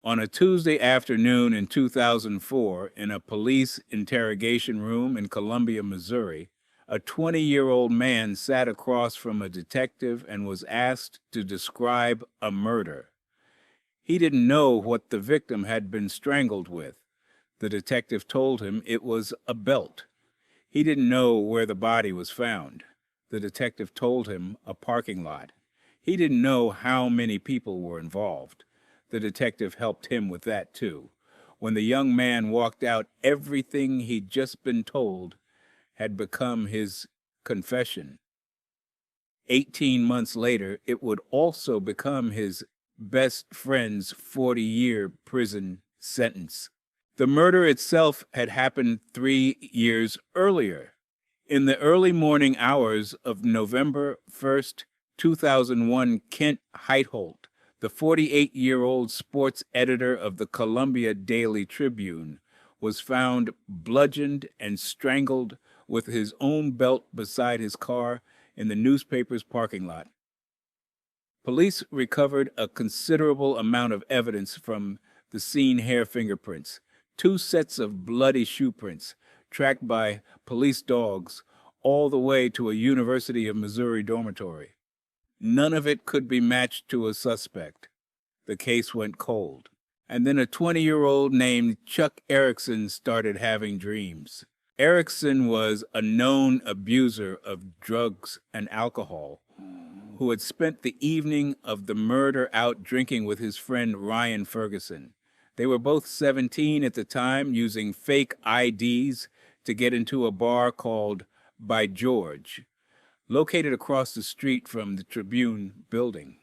On a Tuesday afternoon in 2004, in a police interrogation room in Columbia, Missouri, a 20-year-old man sat across from a detective and was asked to describe a murder. He didn't know what the victim had been strangled with. The detective told him it was a belt. He didn't know where the body was found. The detective told him a parking lot. He didn't know how many people were involved. The detective helped him with that, too. When the young man walked out, everything he'd just been told had become his confession. 18 months later, it would also become his best friend's 40-year prison sentence. The murder itself had happened 3 years earlier. In the early morning hours of November 1st, 2001, Kent Heitholt, the 48-year-old sports editor of the Columbia Daily Tribune, was found bludgeoned and strangled with his own belt beside his car in the newspaper's parking lot. Police recovered a considerable amount of evidence from the scene: hair fingerprints, 2 sets of bloody shoe prints tracked by police dogs all the way to a University of Missouri dormitory. None of it could be matched to a suspect. The case went cold. And then a 20-year-old named Chuck Erickson started having dreams. Erickson was a known abuser of drugs and alcohol who had spent the evening of the murder out drinking with his friend Ryan Ferguson. They were both 17 at the time, using fake IDs to get into a bar called By George, located across the street from the Tribune building.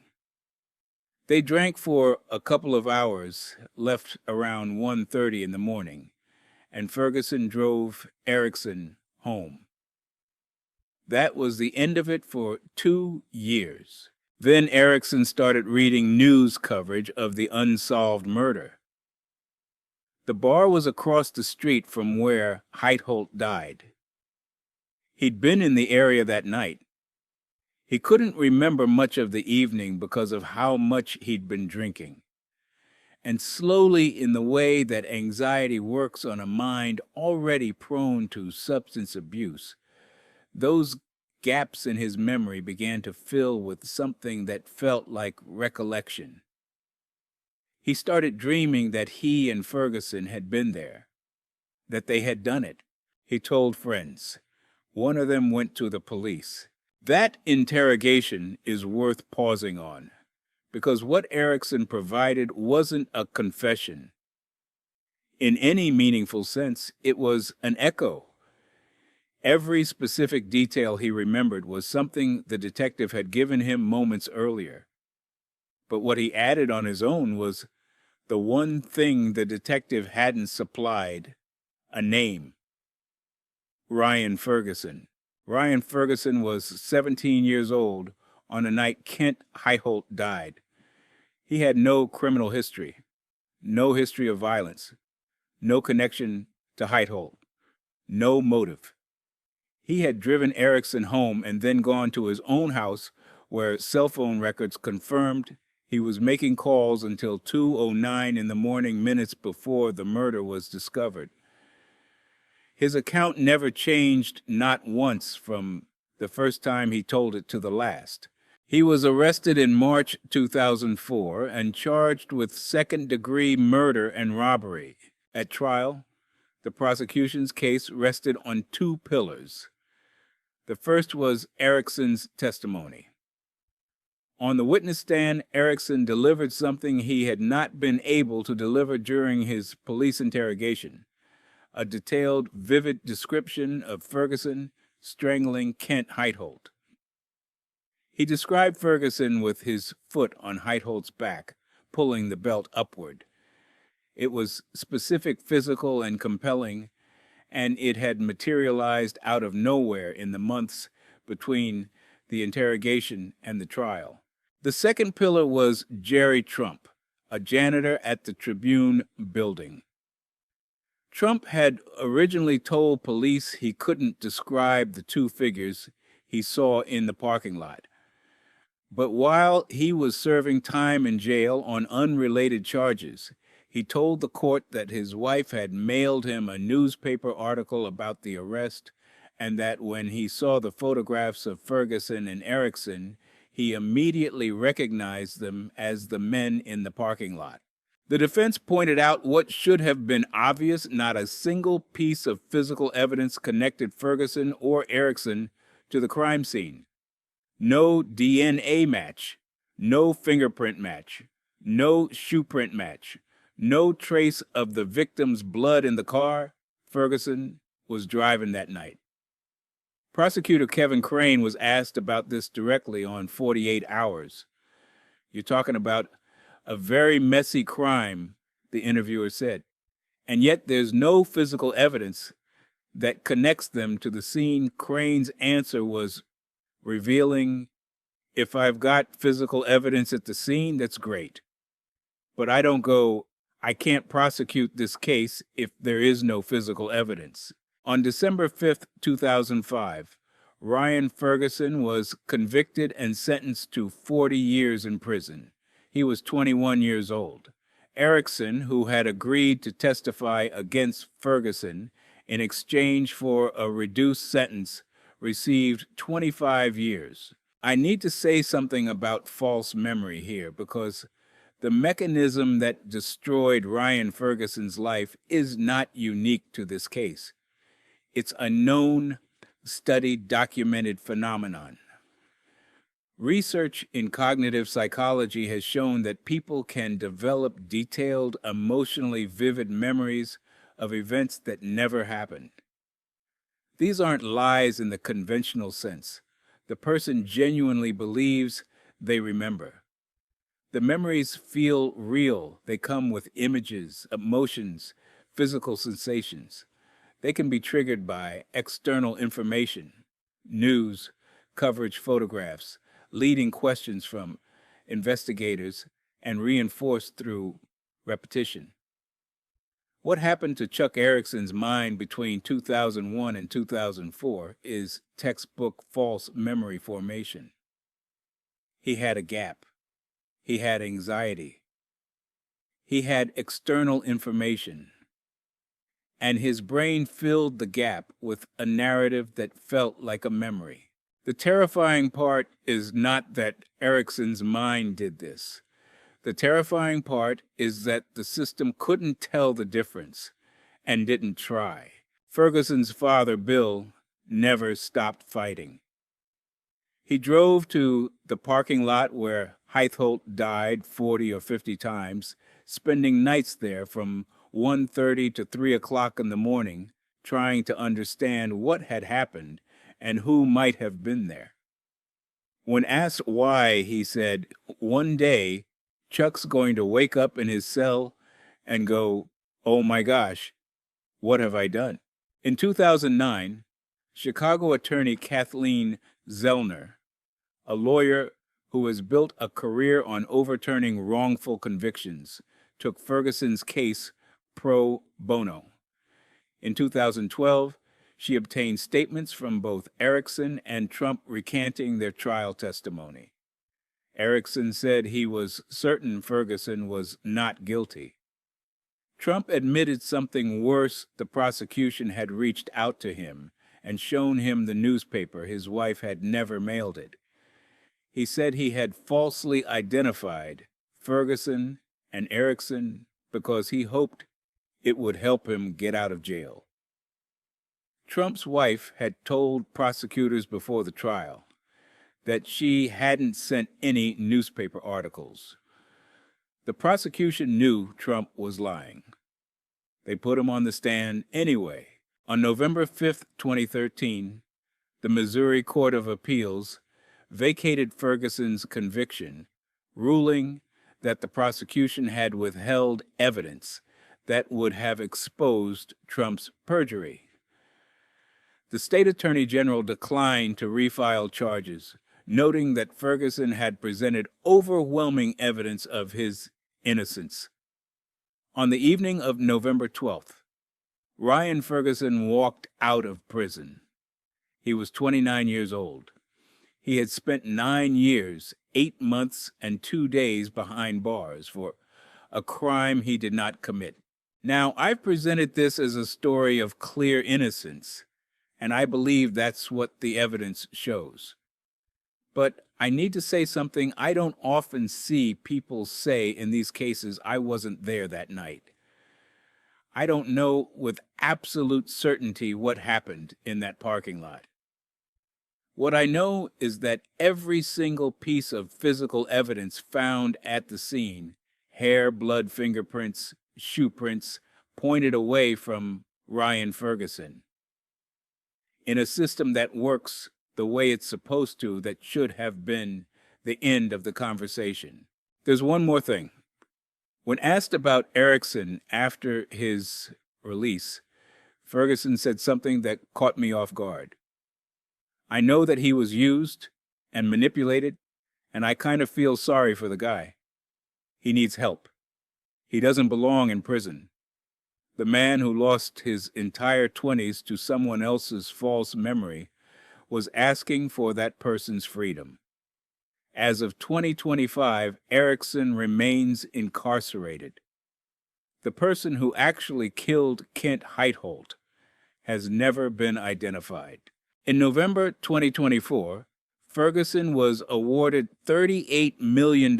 They drank for a couple of hours, left around 1:30 in the morning, and Ferguson drove Erickson home. That was the end of it for 2 years. Then Erickson started reading news coverage of the unsolved murder. The bar was across the street from where Heitholt died. He'd been in the area that night. He couldn't remember much of the evening because of how much he'd been drinking. And slowly, in the way that anxiety works on a mind already prone to substance abuse, those gaps in his memory began to fill with something that felt like recollection. He started dreaming that he and Ferguson had been there, that they had done it. He told friends. One of them went to the police. That interrogation is worth pausing on, because what Erickson provided wasn't a confession. In any meaningful sense, it was an echo. Every specific detail he remembered was something the detective had given him moments earlier. But what he added on his own was the one thing the detective hadn't supplied: a name. Ryan Ferguson. Ryan Ferguson was 17 years old on the night Kent Heitholt died. He had no criminal history, no history of violence, no connection to Heitholt, no motive. He had driven Erickson home and then gone to his own house, where cell phone records confirmed he was making calls until 2:09 in the morning, minutes before the murder was discovered. His account never changed, not once, from the first time he told it to the last. He was arrested in March 2004 and charged with second-degree murder and robbery. At trial, the prosecution's case rested on 2 pillars. The first was Erickson's testimony. On the witness stand, Erickson delivered something he had not been able to deliver during his police interrogation: a detailed, vivid description of Ferguson strangling Kent Heitholt. He described Ferguson with his foot on Heitholt's back, pulling the belt upward. It was specific, physical, and compelling, and it had materialized out of nowhere in the months between the interrogation and the trial. The second pillar was Jerry Trump, a janitor at the Tribune building. Trump had originally told police he couldn't describe the 2 figures he saw in the parking lot. But while he was serving time in jail on unrelated charges, He told the court that his wife had mailed him a newspaper article about the arrest and that when he saw the photographs of Ferguson and Erickson, he immediately recognized them as the men in the parking lot. The defense pointed out what should have been obvious: not a single piece of physical evidence connected Ferguson or Erickson to the crime scene. No DNA match, no fingerprint match, no shoe print match, no trace of the victim's blood in the car Ferguson was driving that night. Prosecutor Kevin Crane was asked about this directly on 48 Hours. You're talking about a very messy crime, the interviewer said, and yet there's no physical evidence that connects them to the scene. Crane's answer was revealing: if I've got physical evidence at the scene, that's great. But I can't prosecute this case if there is no physical evidence. On December 5th, 2005, Ryan Ferguson was convicted and sentenced to 40 years in prison. He was 21 years old. Erickson, who had agreed to testify against Ferguson in exchange for a reduced sentence, received 25 years. I need to say something about false memory here, because the mechanism that destroyed Ryan Ferguson's life is not unique to this case. It's a known, studied, documented phenomenon. Research in cognitive psychology has shown that people can develop detailed, emotionally vivid memories of events that never happened. These aren't lies in the conventional sense. The person genuinely believes they remember. The memories feel real. They come with images, emotions, physical sensations. They can be triggered by external information, news, coverage, photographs, leading questions from investigators, and reinforced through repetition. What happened to Chuck Erickson's mind between 2001 and 2004 is textbook false memory formation. He had a gap. He had anxiety. He had external information. And his brain filled the gap with a narrative that felt like a memory. The terrifying part is not that Erickson's mind did this. The terrifying part is that the system couldn't tell the difference and didn't try. Ferguson's father, Bill, never stopped fighting. He drove to the parking lot where Heitholt died 40 or 50 times, spending nights there from 1:30 to 3 o'clock in the morning, trying to understand what had happened and who might have been there. When asked why, he said, "One day, Chuck's going to wake up in his cell and go, 'Oh my gosh, what have I done?'" In 2009, Chicago attorney Kathleen Zellner, a lawyer who has built a career on overturning wrongful convictions, took Ferguson's case pro bono. In 2012, she obtained statements from both Erickson and Trump recanting their trial testimony. Erickson said he was certain Ferguson was not guilty. Trump admitted something worse: the prosecution had reached out to him and shown him the newspaper. His wife had never mailed it. He said he had falsely identified Ferguson and Erickson because he hoped it would help him get out of jail. Trump's wife had told prosecutors before the trial that she hadn't sent any newspaper articles. The prosecution knew Trump was lying. They put him on the stand anyway. On November 5th, 2013, the Missouri Court of Appeals vacated Ferguson's conviction, ruling that the prosecution had withheld evidence that would have exposed Trump's perjury. The state attorney general declined to refile charges, noting that Ferguson had presented overwhelming evidence of his innocence. On the evening of November 12th, Ryan Ferguson walked out of prison. He was 29 years old. He had spent 9 years, 8 months, and 2 days behind bars for a crime he did not commit. Now, I've presented this as a story of clear innocence, and I believe that's what the evidence shows. But I need to say something I don't often see people say in these cases. I wasn't there that night. I don't know with absolute certainty what happened in that parking lot. What I know is that every single piece of physical evidence found at the scene, hair, blood, fingerprints, shoe prints, pointed away from Ryan Ferguson. In a system that works the way it's supposed to, that should have been the end of the conversation. There's one more thing. When asked about Erickson after his release, Ferguson said something that caught me off guard. I know that he was used and manipulated, and I kind of feel sorry for the guy. He needs help. He doesn't belong in prison. The man who lost his entire 20s to someone else's false memory was asking for that person's freedom. As of 2025, Erickson remains incarcerated. The person who actually killed Kent Heitholt has never been identified. In November 2024, Ferguson was awarded $38 million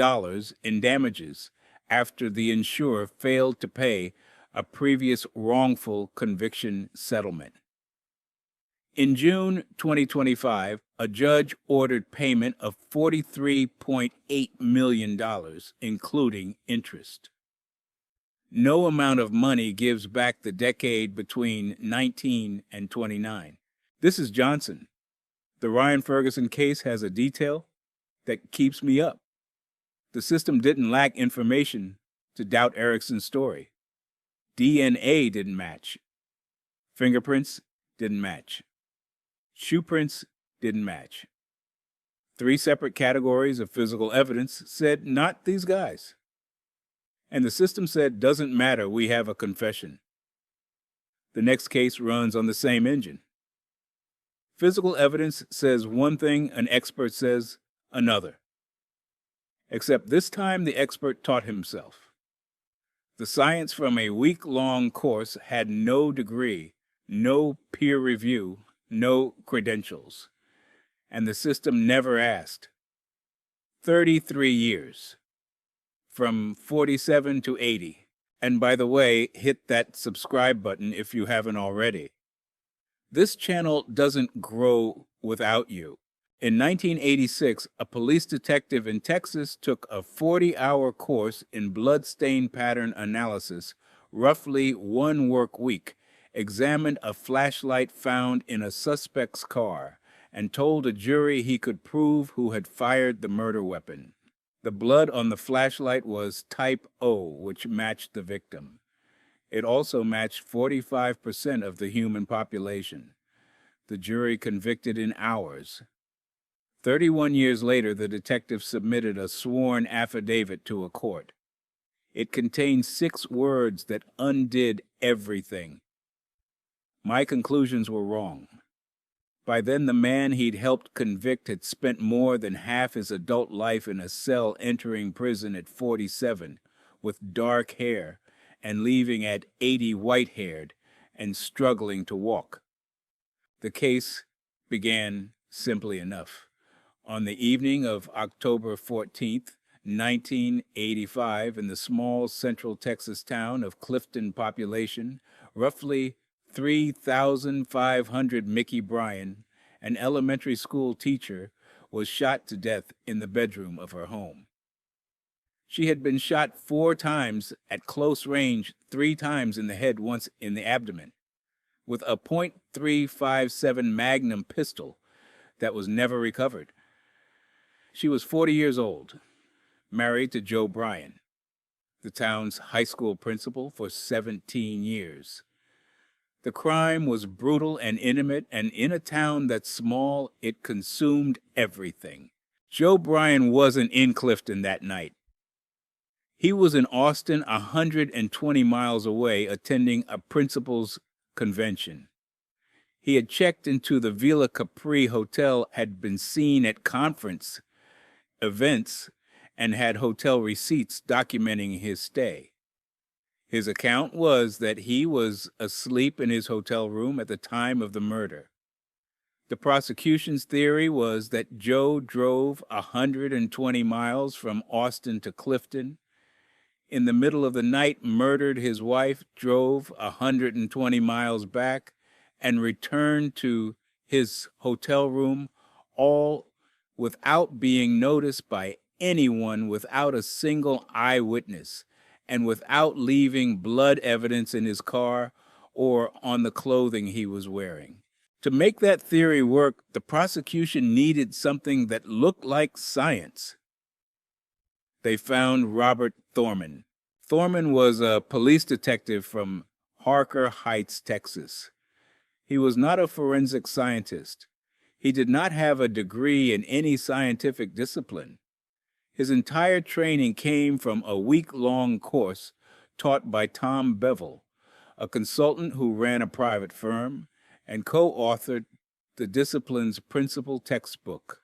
in damages after the insurer failed to pay a previous wrongful conviction settlement. In June 2025, a judge ordered payment of $43.8 million, including interest. No amount of money gives back the decade between 19 and 29. This is Johnson. The Ryan Ferguson case has a detail that keeps me up. The system didn't lack information to doubt Erickson's story. DNA didn't match. Fingerprints didn't match. Shoe prints didn't match. 3 separate categories of physical evidence said not these guys. And the system said, doesn't matter, we have a confession. The next case runs on the same engine. Physical evidence says one thing, an expert says another. Except this time the expert taught himself. The science from a week-long course had no degree, no peer review, no credentials. And the system never asked. 33 years. From 47 to 80. And by the way, hit that subscribe button if you haven't already. This channel doesn't grow without you. In 1986, a police detective in Texas took a 40-hour course in bloodstain pattern analysis, roughly 1 work week, examined a flashlight found in a suspect's car, and told a jury he could prove who had fired the murder weapon. The blood on the flashlight was type O, which matched the victim. It also matched 45% of the human population. The jury convicted in hours. 31 years later, the detective submitted a sworn affidavit to a court. It contained 6 words that undid everything. My conclusions were wrong. By then, the man he'd helped convict had spent more than half his adult life in a cell, entering prison at 47, with dark hair, and leaving at 80 white-haired and struggling to walk. The case began simply enough. On the evening of October 14th, 1985, in the small central Texas town of Clifton population, roughly 3,500, Mickey Bryan, an elementary school teacher, was shot to death in the bedroom of her home. She had been shot 4 times at close range, 3 times in the head, once in the abdomen, with a .357 Magnum pistol that was never recovered. She was 40 years old, married to Joe Bryan, the town's high school principal for 17 years. The crime was brutal and intimate, and in a town that's small, it consumed everything. Joe Bryan wasn't in Clifton that night. He was in Austin, 120 miles away, attending a principal's convention. He had checked into the Villa Capri Hotel, had been seen at conference events, and had hotel receipts documenting his stay. His account was that he was asleep in his hotel room at the time of the murder. The prosecution's theory was that Joe drove 120 miles from Austin to Clifton. In the middle of the night, murdered his wife, drove 120 miles back, and returned to his hotel room, all without being noticed by anyone, without a single eyewitness, and without leaving blood evidence in his car or on the clothing he was wearing. To make that theory work, the prosecution needed something that looked like science. They found Robert Thorman. Thorman was a police detective from Harker Heights, Texas. He was not a forensic scientist. He did not have a degree in any scientific discipline. His entire training came from a week-long course taught by Tom Bevel, a consultant who ran a private firm and co-authored the discipline's principal textbook.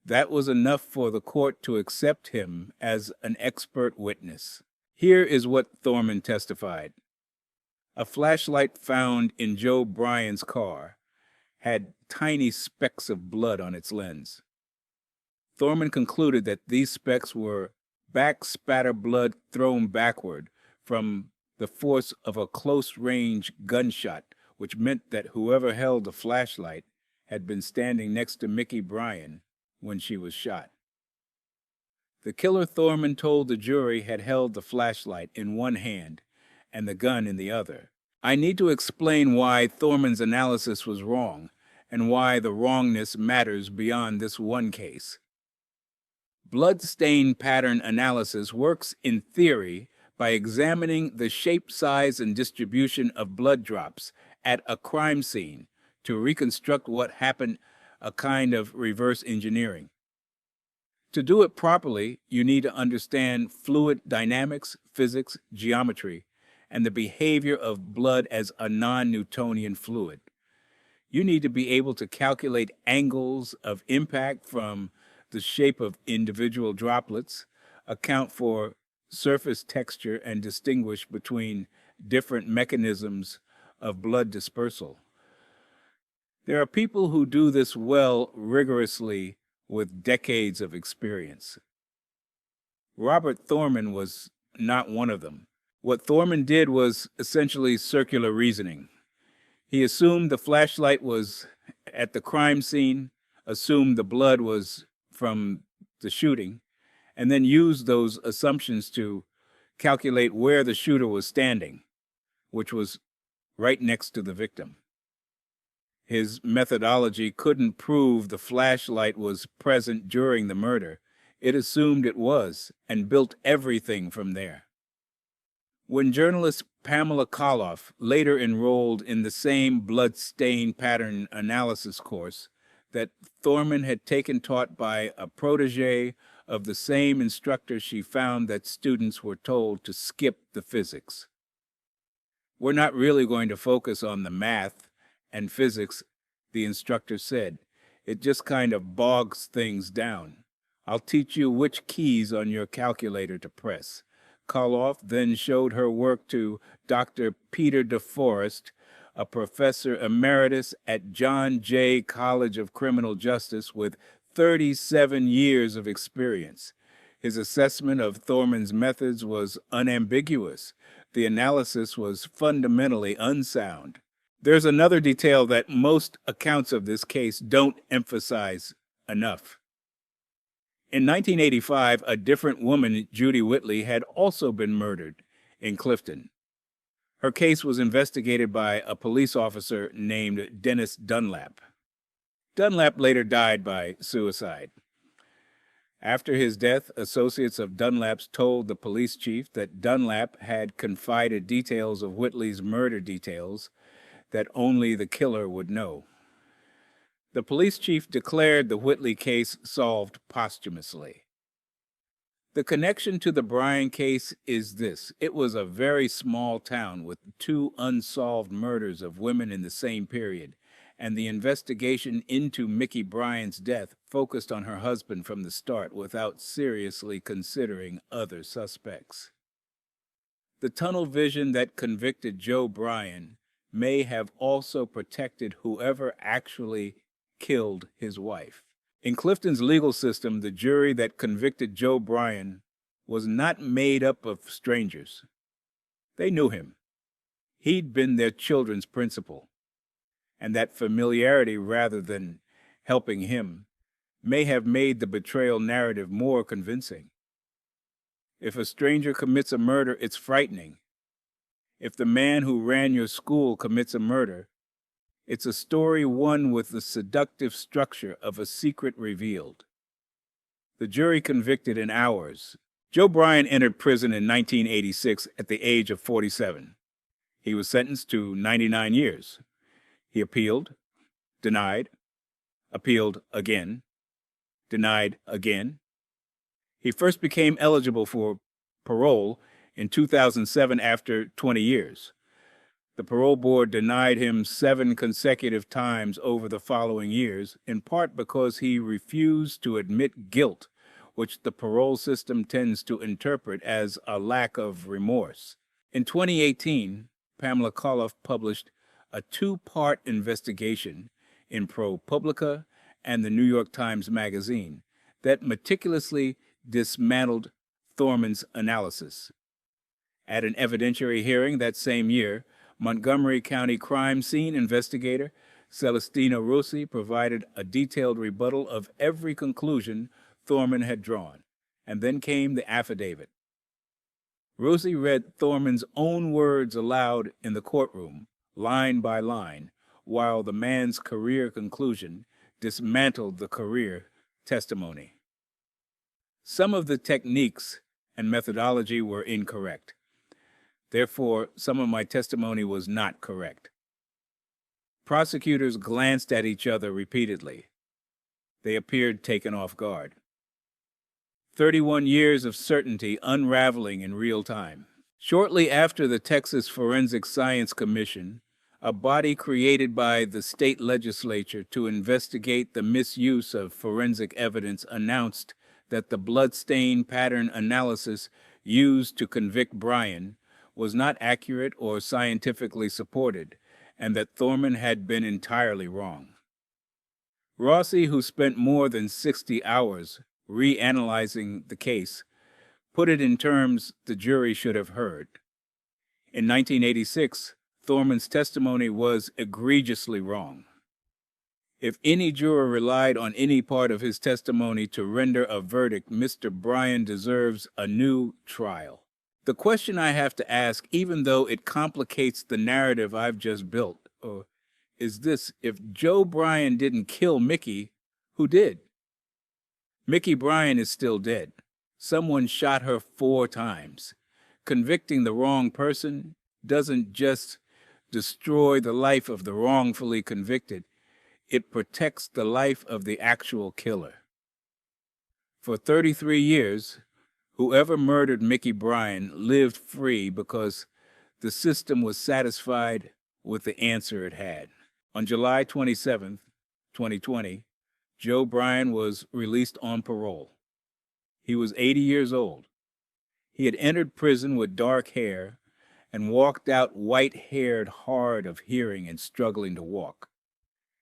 That was enough for the court to accept him as an expert witness. Here is what Thorman testified. A flashlight found in Joe Bryan's car had tiny specks of blood on its lens. Thorman concluded that these specks were backspatter blood thrown backward from the force of a close-range gunshot, which meant that whoever held the flashlight had been standing next to Mickey Bryan when she was shot. The killer, Thorman told the jury, had held the flashlight in one hand and the gun in the other. I need to explain why Thorman's analysis was wrong and why the wrongness matters beyond this one case. Blood stain pattern analysis works in theory by examining the shape, size, and distribution of blood drops at a crime scene to reconstruct what happened, a kind of reverse engineering. To do it properly, you need to understand fluid dynamics, physics, geometry, and the behavior of blood as a non-Newtonian fluid. You need to be able to calculate angles of impact from the shape of individual droplets, account for surface texture, and distinguish between different mechanisms of blood dispersal. There are people who do this well rigorously with decades of experience. Robert Thorman was not one of them. What Thorman did was essentially circular reasoning. He assumed the flashlight was at the crime scene, assumed the blood was from the shooting, and then used those assumptions to calculate where the shooter was standing, which was right next to the victim. His methodology couldn't prove the flashlight was present during the murder. It assumed it was and built everything from there. When journalist Pamela Koloff later enrolled in the same blood stain pattern analysis course that Thorman had taken, taught by a protege of the same instructor, she found that students were told to skip the physics. We're not really going to focus on the math and physics, the instructor said. It just kind of bogs things down. I'll teach you which keys on your calculator to press. Koloff then showed her work to Dr. Peter DeForest, a professor emeritus at John Jay College of Criminal Justice with 37 years of experience. His assessment of Thorman's methods was unambiguous. The analysis was fundamentally unsound. There's another detail that most accounts of this case don't emphasize enough. In 1985, a different woman, Judy Whitley, had also been murdered in Clifton. Her case was investigated by a police officer named Dennis Dunlap. Dunlap later died by suicide. After his death, associates of Dunlap's told the police chief that Dunlap had confided details of Whitley's murder details that only the killer would know. The police chief declared the Whitley case solved posthumously. The connection to the Bryan case is this. It was a very small town with 2 unsolved murders of women in the same period, and the investigation into Mickey Bryant's death focused on her husband from the start without seriously considering other suspects. The tunnel vision that convicted Joe Bryan may have also protected whoever actually killed his wife. In Clifton's legal system, the jury that convicted Joe Bryan was not made up of strangers. They knew him. He'd been their children's principal, and that familiarity, rather than helping him, may have made the betrayal narrative more convincing. If a stranger commits a murder, it's frightening. If the man who ran your school commits a murder, it's a story won with the seductive structure of a secret revealed. The jury convicted in hours. Joe Bryan entered prison in 1986 at the age of 47. He was sentenced to 99 years. He appealed, denied, appealed again, denied again. He first became eligible for parole in 2007 after 20 years. The parole board denied him 7 consecutive times over the following years, in part because he refused to admit guilt, which the parole system tends to interpret as a lack of remorse. In 2018, Pamela Colloff published a 2-part investigation in ProPublica and the New York Times Magazine that meticulously dismantled Thorman's analysis. At an evidentiary hearing that same year, Montgomery County crime scene investigator Celestina Rossi provided a detailed rebuttal of every conclusion Thorman had drawn, and then came the affidavit. Rossi read Thorman's own words aloud in the courtroom, line by line, while the man's career conclusion dismantled the career testimony. Some of the techniques and methodology were incorrect. Therefore, some of my testimony was not correct. Prosecutors glanced at each other repeatedly. They appeared taken off guard. 31 years of certainty unraveling in real time. Shortly after the Texas Forensic Science Commission, a body created by the state legislature to investigate the misuse of forensic evidence, announced that the bloodstain pattern analysis used to convict Bryan was not accurate or scientifically supported, and that Thorman had been entirely wrong. Rossi, who spent more than 60 hours reanalyzing the case, put it in terms the jury should have heard. In 1986, Thorman's testimony was egregiously wrong. If any juror relied on any part of his testimony to render a verdict, Mr. Bryan deserves a new trial. The question I have to ask, even though it complicates the narrative I've just built, is this: if Joe Bryan didn't kill Mickey, who did? Mickey Bryan is still dead. Someone shot her 4 times. Convicting the wrong person doesn't just destroy the life of the wrongfully convicted, it protects the life of the actual killer. For 33 years, whoever murdered Mickey Bryan lived free because the system was satisfied with the answer it had. On July 27, 2020, Joe Bryan was released on parole. He was 80 years old. He had entered prison with dark hair and walked out white-haired, hard of hearing and struggling to walk.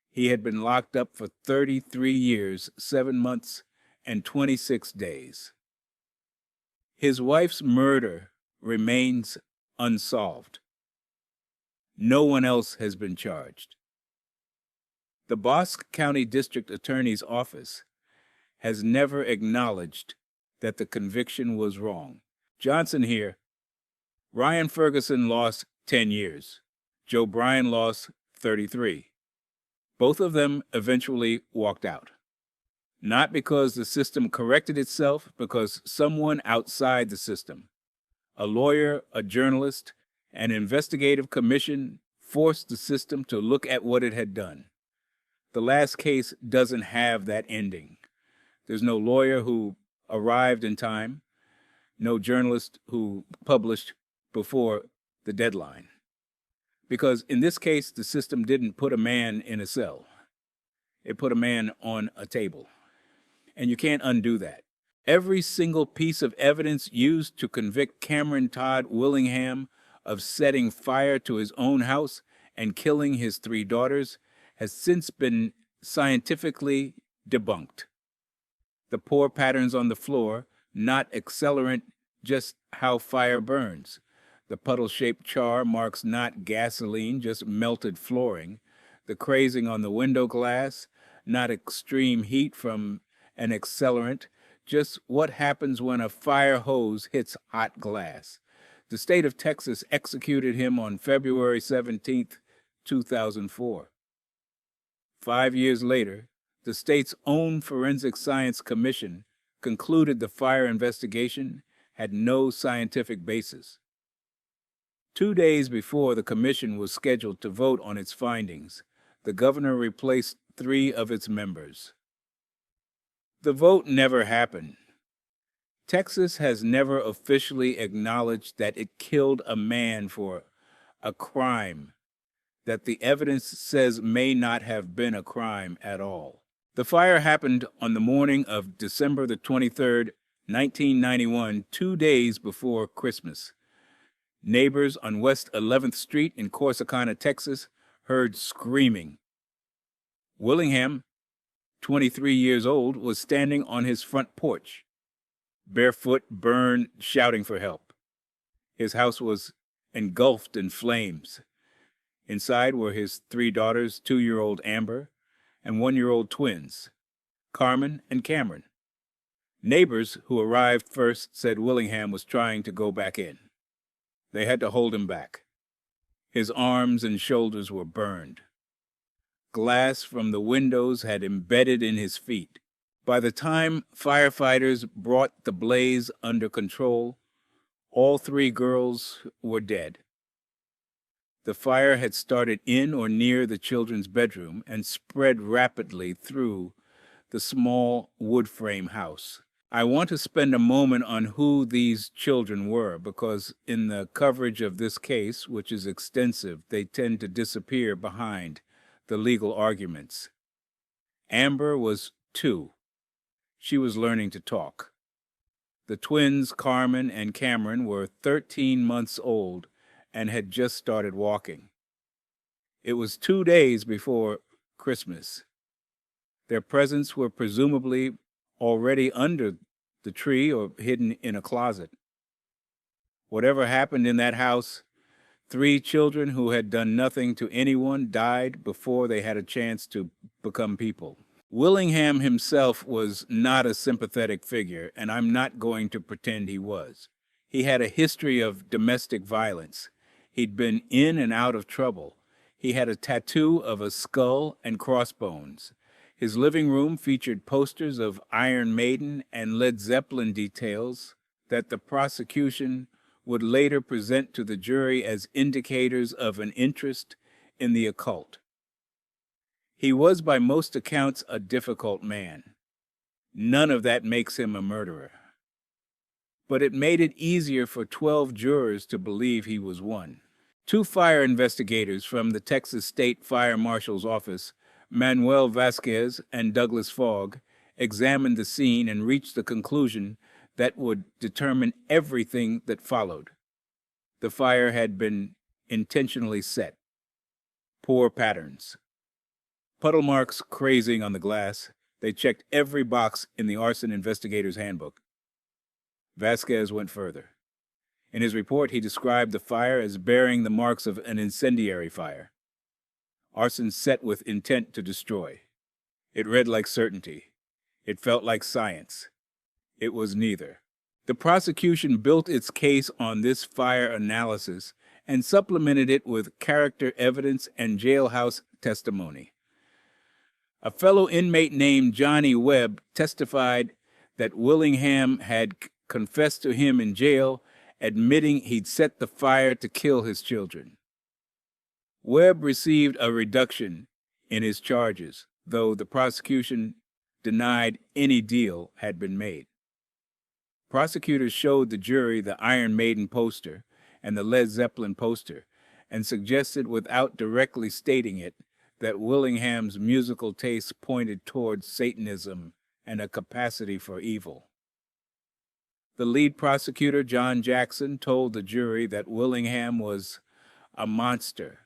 He had been locked up for 33 years, 7 months, and 26 days. His wife's murder remains unsolved. No one else has been charged. The Bosque County District Attorney's Office has never acknowledged that the conviction was wrong. Johnson here. Ryan Ferguson lost 10 years. Joe Bryan lost 33. Both of them eventually walked out. Not because the system corrected itself, because someone outside the system, a lawyer, a journalist, an investigative commission, forced the system to look at what it had done. The last case doesn't have that ending. There's no lawyer who arrived in time, no journalist who published before the deadline. Because in this case, the system didn't put a man in a cell. It put a man on a table. And you can't undo that. Every single piece of evidence used to convict Cameron Todd Willingham of setting fire to his own house and killing his 3 daughters has since been scientifically debunked. The pour patterns on the floor, not accelerant, just how fire burns. The puddle-shaped char marks not gasoline, just melted flooring. The crazing on the window glass, not extreme heat from an accelerant, just what happens when a fire hose hits hot glass. The state of Texas executed him on February 17th, 2004. 5 years later, the state's own Forensic Science Commission concluded the fire investigation had no scientific basis. 2 days before the commission was scheduled to vote on its findings, the governor replaced 3 of its members. The vote never happened. Texas has never officially acknowledged that it killed a man for a crime that the evidence says may not have been a crime at all. The fire happened on the morning of December the 23rd, 1991, 2 days before Christmas. Neighbors on West 11th Street in Corsicana, Texas, heard screaming. Willingham, 23 years old, was standing on his front porch, barefoot, burned, shouting for help. His house was engulfed in flames. Inside were his 3 daughters, 2-year-old Amber and 1-year-old twins, Carmen and Cameron. Neighbors who arrived first said Willingham was trying to go back in. They had to hold him back. His arms and shoulders were burned. Glass from the windows had embedded in his feet. By the time firefighters brought the blaze under control, all 3 girls were dead. The fire had started in or near the children's bedroom and spread rapidly through the small wood frame house. I want to spend a moment on who these children were, because in the coverage of this case, which is extensive, they tend to disappear behind the legal arguments. Amber was 2. She was learning to talk. The twins, Carmen and Cameron, were 13 months old and had just started walking. It was 2 days before Christmas. Their presents were presumably already under the tree or hidden in a closet. Whatever happened in that house, 3 children who had done nothing to anyone died before they had a chance to become people. Willingham himself was not a sympathetic figure, and I'm not going to pretend he was. He had a history of domestic violence. He'd been in and out of trouble. He had a tattoo of a skull and crossbones. His living room featured posters of Iron Maiden and Led Zeppelin details that the prosecution would later present to the jury as indicators of an interest in the occult. He was, by most accounts, a difficult man. None of that makes him a murderer. But it made it easier for 12 jurors to believe he was one. 2 fire investigators from the Texas State Fire Marshal's office, Manuel Vasquez and Douglas Fogg, examined the scene and reached the conclusion that would determine everything that followed. The fire had been intentionally set. Pour patterns. Puddle marks crazing on the glass. They checked every box in the arson investigator's handbook. Vasquez went further. In his report, he described the fire as bearing the marks of an incendiary fire. Arson set with intent to destroy. It read like certainty. It felt like science. It was neither. The prosecution built its case on this fire analysis and supplemented it with character evidence and jailhouse testimony. A fellow inmate named Johnny Webb testified that Willingham had confessed to him in jail, admitting he'd set the fire to kill his children. Webb received a reduction in his charges, though the prosecution denied any deal had been made. Prosecutors showed the jury the Iron Maiden poster and the Led Zeppelin poster, and suggested without directly stating it that Willingham's musical tastes pointed towards Satanism and a capacity for evil. The lead prosecutor, John Jackson, told the jury that Willingham was a monster,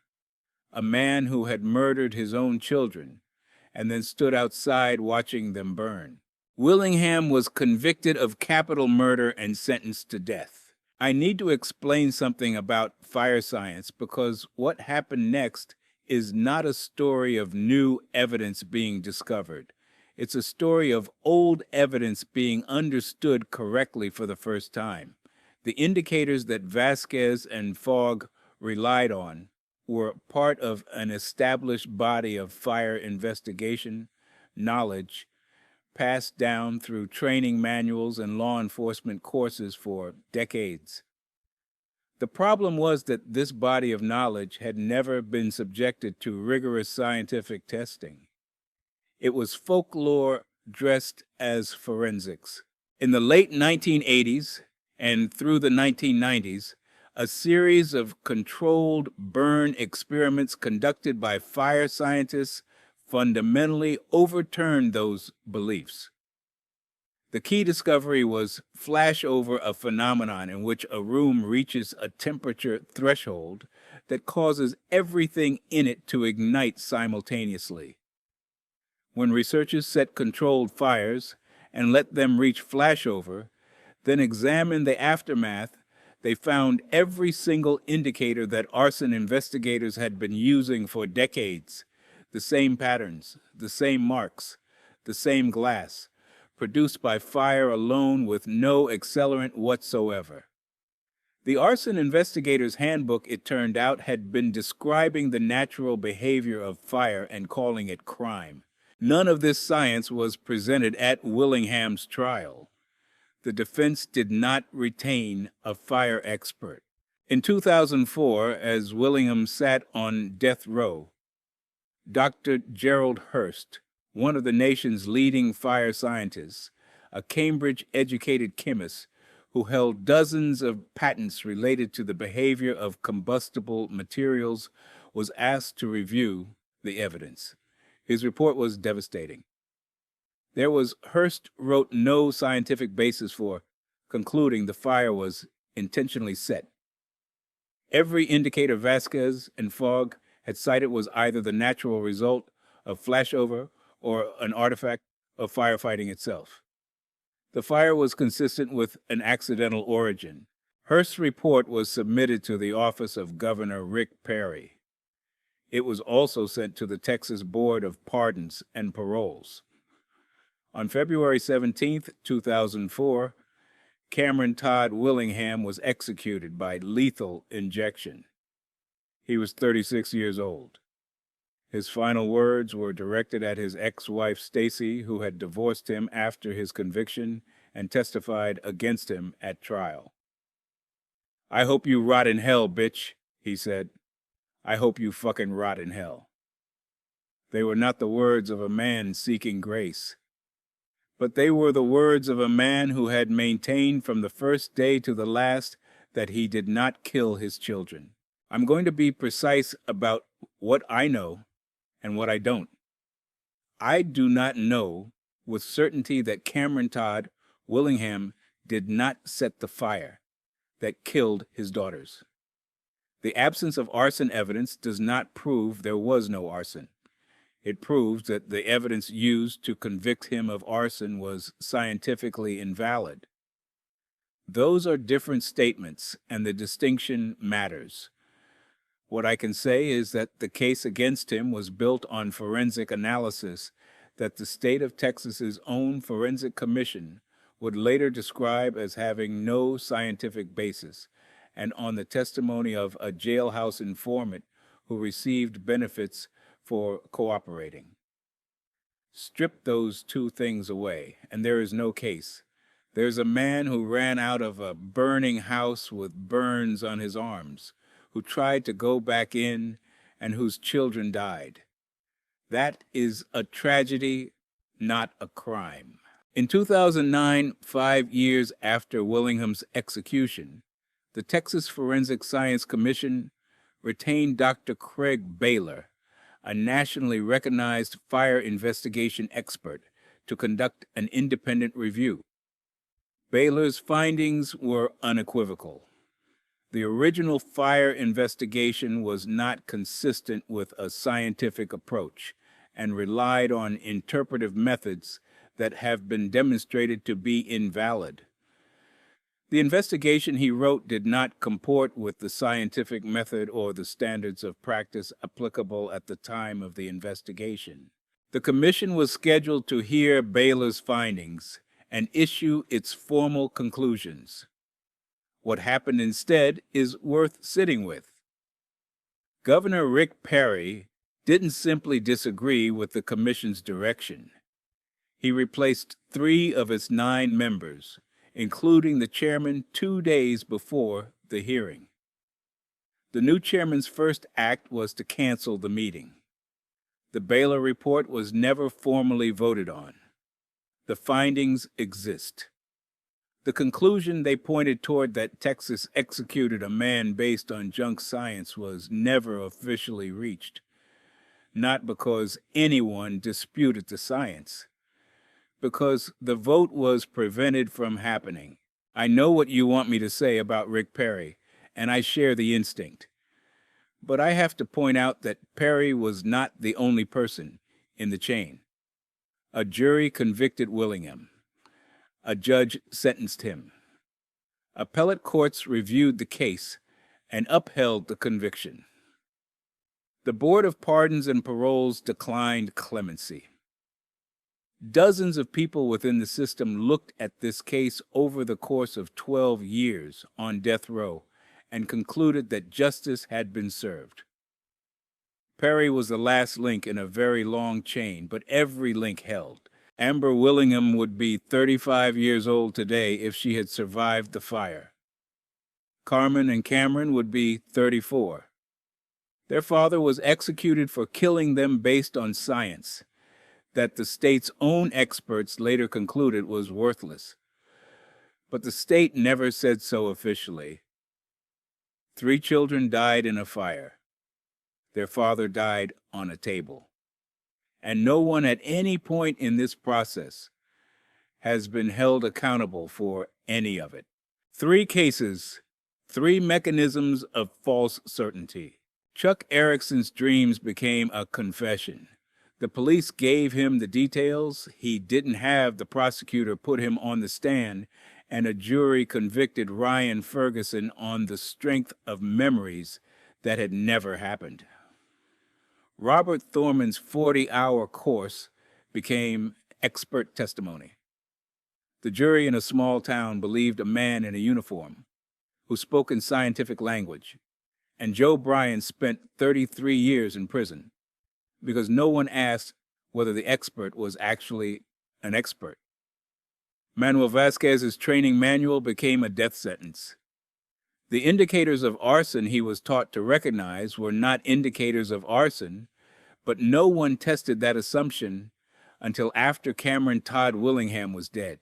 a man who had murdered his own children and then stood outside watching them burn. Willingham was convicted of capital murder and sentenced to death. I need to explain something about fire science because what happened next is not a story of new evidence being discovered. It's a story of old evidence being understood correctly for the first time. The indicators that Vasquez and Fogg relied on were part of an established body of fire investigation knowledge passed down through training manuals and law enforcement courses for decades. The problem was that this body of knowledge had never been subjected to rigorous scientific testing. It was folklore dressed as forensics. In the late 1980s and through the 1990s, a series of controlled burn experiments conducted by fire scientists fundamentally overturned those beliefs. The key discovery was flashover, a phenomenon in which a room reaches a temperature threshold that causes everything in it to ignite simultaneously. When researchers set controlled fires and let them reach flashover, then examined the aftermath, they found every single indicator that arson investigators had been using for decades. The same patterns, the same marks, the same glass, produced by fire alone with no accelerant whatsoever. The Arson Investigator's Handbook, it turned out, had been describing the natural behavior of fire and calling it crime. None of this science was presented at Willingham's trial. The defense did not retain a fire expert. In 2004, as Willingham sat on death row, Dr. Gerald Hurst, one of the nation's leading fire scientists, a Cambridge-educated chemist who held dozens of patents related to the behavior of combustible materials, was asked to review the evidence. His report was devastating. Hurst wrote no scientific basis for concluding the fire was intentionally set. Every indicator Vasquez and Fogg had cited was either the natural result of flashover or an artifact of firefighting itself. The fire was consistent with an accidental origin. Hurst's report was submitted to the office of Governor Rick Perry. It was also sent to the Texas Board of Pardons and Paroles. On February 17, 2004, Cameron Todd Willingham was executed by lethal injection. He was 36 years old. His final words were directed at his ex-wife Stacy, who had divorced him after his conviction and testified against him at trial. "I hope you rot in hell, bitch," he said. "I hope you fucking rot in hell." They were not the words of a man seeking grace, but they were the words of a man who had maintained from the first day to the last that he did not kill his children. I'm going to be precise about what I know and what I don't. I do not know with certainty that Cameron Todd Willingham did not set the fire that killed his daughters. The absence of arson evidence does not prove there was no arson. It proves that the evidence used to convict him of arson was scientifically invalid. Those are different statements, and the distinction matters. What I can say is that the case against him was built on forensic analysis that the state of Texas's own forensic commission would later describe as having no scientific basis, and on the testimony of a jailhouse informant who received benefits for cooperating. Strip those two things away, and there is no case. There's a man who ran out of a burning house with burns on his arms, who tried to go back in and whose children died. That is a tragedy, not a crime. In 2009, 5 years after Willingham's execution, the Texas Forensic Science Commission retained Dr. Craig Baylor, a nationally recognized fire investigation expert, to conduct an independent review. Baylor's findings were unequivocal. The original fire investigation was not consistent with a scientific approach and relied on interpretive methods that have been demonstrated to be invalid. The investigation he wrote did not comport with the scientific method or the standards of practice applicable at the time of the investigation. The commission was scheduled to hear Baylor's findings and issue its formal conclusions. What happened instead is worth sitting with. Governor Rick Perry didn't simply disagree with the commission's direction. He replaced 3 of its 9 members, including the chairman 2 days before the hearing. The new chairman's first act was to cancel the meeting. The Baylor report was never formally voted on. The findings exist. The conclusion they pointed toward, that Texas executed a man based on junk science, was never officially reached. Not because anyone disputed the science, because the vote was prevented from happening. I know what you want me to say about Rick Perry, and I share the instinct. But I have to point out that Perry was not the only person in the chain. A jury convicted Willingham. A judge sentenced him. Appellate courts reviewed the case and upheld the conviction. The Board of Pardons and Paroles declined clemency. Dozens of people within the system looked at this case over the course of 12 years on death row and concluded that justice had been served. Perry was the last link in a very long chain, but every link held. Amber Willingham would be 35 years old today if she had survived the fire. Carmen and Cameron would be 34. Their father was executed for killing them based on science that the state's own experts later concluded was worthless. But the state never said so officially. 3 children died in a fire. Their father died on a table. And no one at any point in this process has been held accountable for any of it. 3 cases, 3 mechanisms of false certainty. Chuck Erickson's dreams became a confession. The police gave him the details. He didn't have the prosecutor put him on the stand, and a jury convicted Ryan Ferguson on the strength of memories that had never happened. Robert Thorman's 40-hour course became expert testimony. The jury in a small town believed a man in a uniform who spoke in scientific language, and Joe Bryan spent 33 years in prison because no one asked whether the expert was actually an expert. Manuel Vasquez's training manual became a death sentence. The indicators of arson he was taught to recognize were not indicators of arson, but no one tested that assumption until after Cameron Todd Willingham was dead.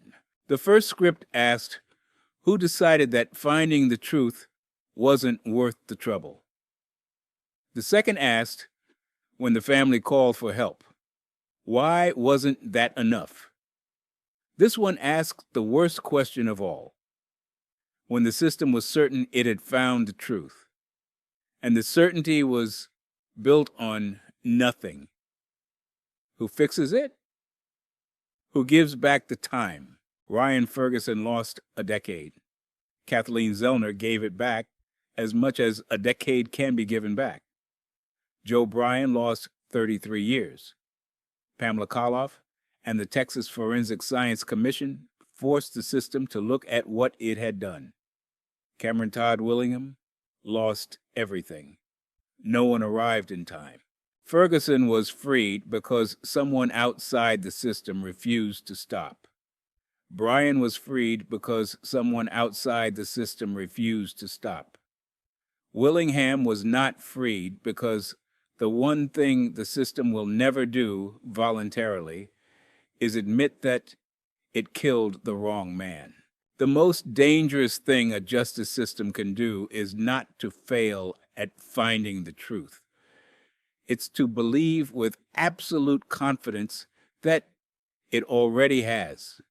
The first script asked, who decided that finding the truth wasn't worth the trouble? The second asked, when the family called for help, why wasn't that enough? This one asked the worst question of all. When the system was certain it had found the truth, and the certainty was built on nothing. Who fixes it? Who gives back the time? Ryan Ferguson lost a decade. Kathleen Zellner gave it back as much as a decade can be given back. Joe Bryan lost 33 years. Pamela Koloff and the Texas Forensic Science Commission forced the system to look at what it had done. Cameron Todd Willingham lost everything. No one arrived in time. Ferguson was freed because someone outside the system refused to stop. Bryan was freed because someone outside the system refused to stop. Willingham was not freed because the one thing the system will never do voluntarily is admit that it killed the wrong man. The most dangerous thing a justice system can do is not to fail at finding the truth. It's to believe with absolute confidence that it already has.